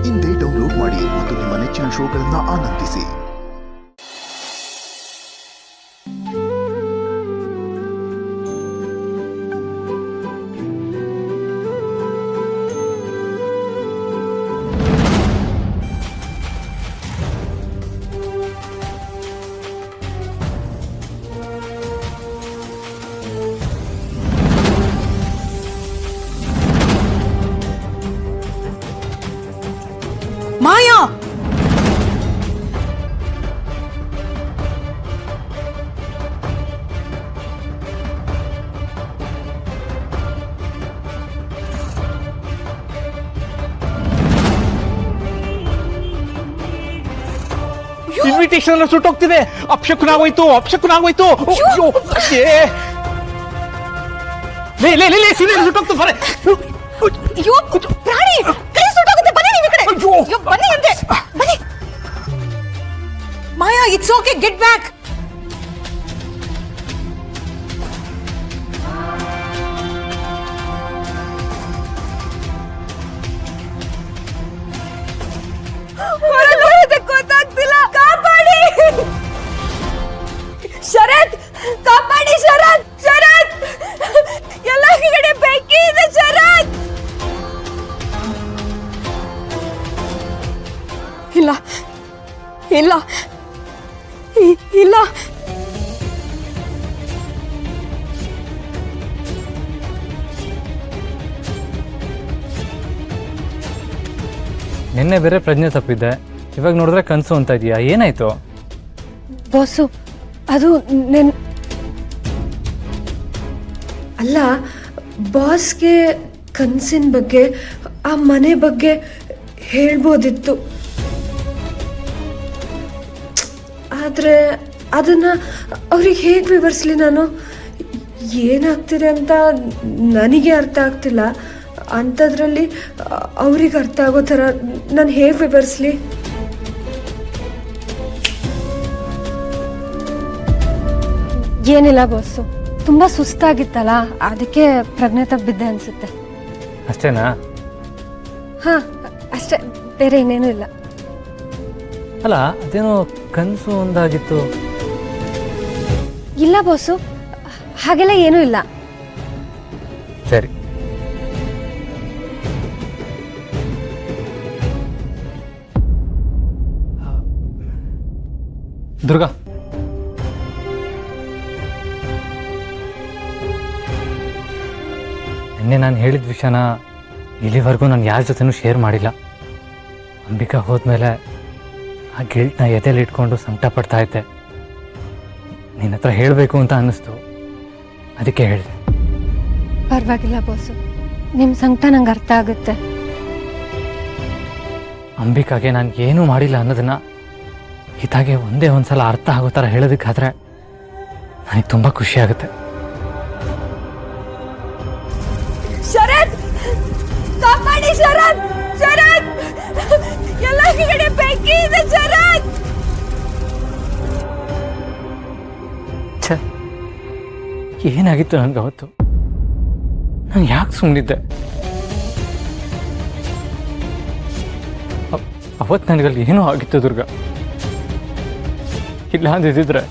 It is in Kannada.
ಇಂದೇ ಡೌನ್ಲೋಡ್ ಮಾಡಿ ಮತ್ತು ನಿಮ್ಮ ನೆಚ್ಚಿನ ಶೋಗಳನ್ನು ಆನಂದಿಸಿ. ಮಾಯಾ, ಇನ್ವಿಟೇಷನ್ ಸುಟ್ಟೋಗ್ತಿದೆ. ಅಪಶಕುನಾಗೋಯ್ತು. ಸುಟ್ಟೋಗ್ತು. ಪ್ರಾಣಿ ಕೈ ಸುಟ್ಟೋಗುತ್ತೆ. ಬನ್ನಿ ನೀವು ಈ ಕಡೆ. ಬನ್ನಿ ಅಂದೆ. ಬನ್ನಿ ಮಾಯಾ, ಇಟ್ಸ್ ಓಕೆ, ಗೆಟ್ ಬ್ಯಾಕ್. ಗೊತ್ತಾಗ್ತಿಲ್ಲ. ಕಾಪಾಡಿ ಶರತ್, ಕಾಪಾಡಿ ಶರತ್. ಎಲ್ಲ ಕಡೆ ಬೆಂಕಿ ಇದೆ ಶರತ್. ಇಲ್ಲ ಇಲ್ಲ ಇಲ್ಲ, ನಿನ್ನೆ ಬೇರೆ ಪ್ರಜ್ಞೆ ತಪ್ಪಿದ್ದೆ, ಇವಾಗ ನೋಡಿದ್ರೆ ಕನಸು ಅಂತ ಇದೆಯಾ? ಏನಾಯ್ತು ಬಾಸು? ಅದು ಅಲ್ಲ, ಬಾಸ್ಗೆ ಕನಸಿನ ಬಗ್ಗೆ, ಆ ಮನೆ ಬಗ್ಗೆ ಹೇಳ್ಬೋದಿತ್ತು. ಆದರೆ ಅದನ್ನು ಅವ್ರಿಗೆ ಹೇಗೆ ವಿವರಿಸ್ಲಿ? ನಾನು ಏನಾಗ್ತಿದೆ ಅಂತ ನನಗೆ ಅರ್ಥ ಆಗ್ತಿಲ್ಲ. ಅಂಥದ್ರಲ್ಲಿ ಅವ್ರಿಗೆ ಅರ್ಥ ಆಗೋ ಥರ ನಾನು ಹೇಗೆ ವಿವರಿಸ್ಲಿ? ಏನಿಲ್ಲ ಬಾಸು, ತುಂಬ ಸುಸ್ತಾಗಿತ್ತಲ್ಲ, ಅದಕ್ಕೆ ಪ್ರಜ್ಞೆ ತಪ್ಪಿದ್ದೆ ಅನಿಸುತ್ತೆ. ಅಷ್ಟೇನಾ? ಹಾಂ, ಅಷ್ಟೇ, ಬೇರೆ ಇನ್ನೇನೂ ಇಲ್ಲ. ಅಲ್ಲ, ಅದೇನೋ ಕನಸು ಒಂದಾಗಿತ್ತು. ಇಲ್ಲ ಬಾಸು, ಹಾಗೆಲ್ಲ ಏನೂ ಇಲ್ಲ. ಸರಿ, ದುರ್ಗಾ, ನಿನ್ನೆ ನಾನು ಹೇಳಿದ ವಿಷಯನ ಇಲ್ಲಿವರೆಗೂ ನಾನು ಯಾರ ಜೊತೆನೂ ಶೇರ್ ಮಾಡಿಲ್ಲ. ಅಂಬಿಕಾ ಹೋದ್ಮೇಲೆ ಆ ಗಿಲ್ಟ್ನ ಎದೆಯಲ್ಲಿ ಇಟ್ಕೊಂಡು ಸಂಕಟ ಪಡ್ತಾ ಇದ್ದೆ. ನಿನ್ನ ಹತ್ರ ಹೇಳಬೇಕು ಅಂತ ಅನ್ನಿಸ್ತು, ಅದಕ್ಕೆ ಹೇಳಿದೆ. ಪರವಾಗಿಲ್ಲ ಬಾಸು, ನಿಮ್ಮ ಸಂಕಟ ನಂಗೆ ಅರ್ಥ ಆಗುತ್ತೆ. ಅಂಬಿಕಾಗೆ ನಾನು ಏನೂ ಮಾಡಿಲ್ಲ ಅನ್ನೋದನ್ನ ಇದಾಗೆ ಒಂದೇ ಒಂದ್ಸಲ ಅರ್ಥ ಆಗೋ ಥರ ಹೇಳೋದಕ್ಕಾದ್ರೆ ನನಗೆ ತುಂಬ ಖುಷಿ ಆಗುತ್ತೆ. ಶರತ್, ಕಾಪಾಡಿ ಶರತ್. ಎಲ್ಲ ಕಡೆ ಬೆಂಕಿ ಇದೆ ಶರತ್. ಏನಾಗಿತ್ತು ನನಗೆ ಅವತ್ತು? ನಾನು ಯಾಕೆ ಸುಮ್ಮನಿದ್ದೆ? ಅವತ್ತು ನನಗಲ್ಲಿ ಏನೋ ಆಗಿತ್ತು ದುರ್ಗಾ. ಇಲ್ಲ ಅಂದಿದ್ರೆ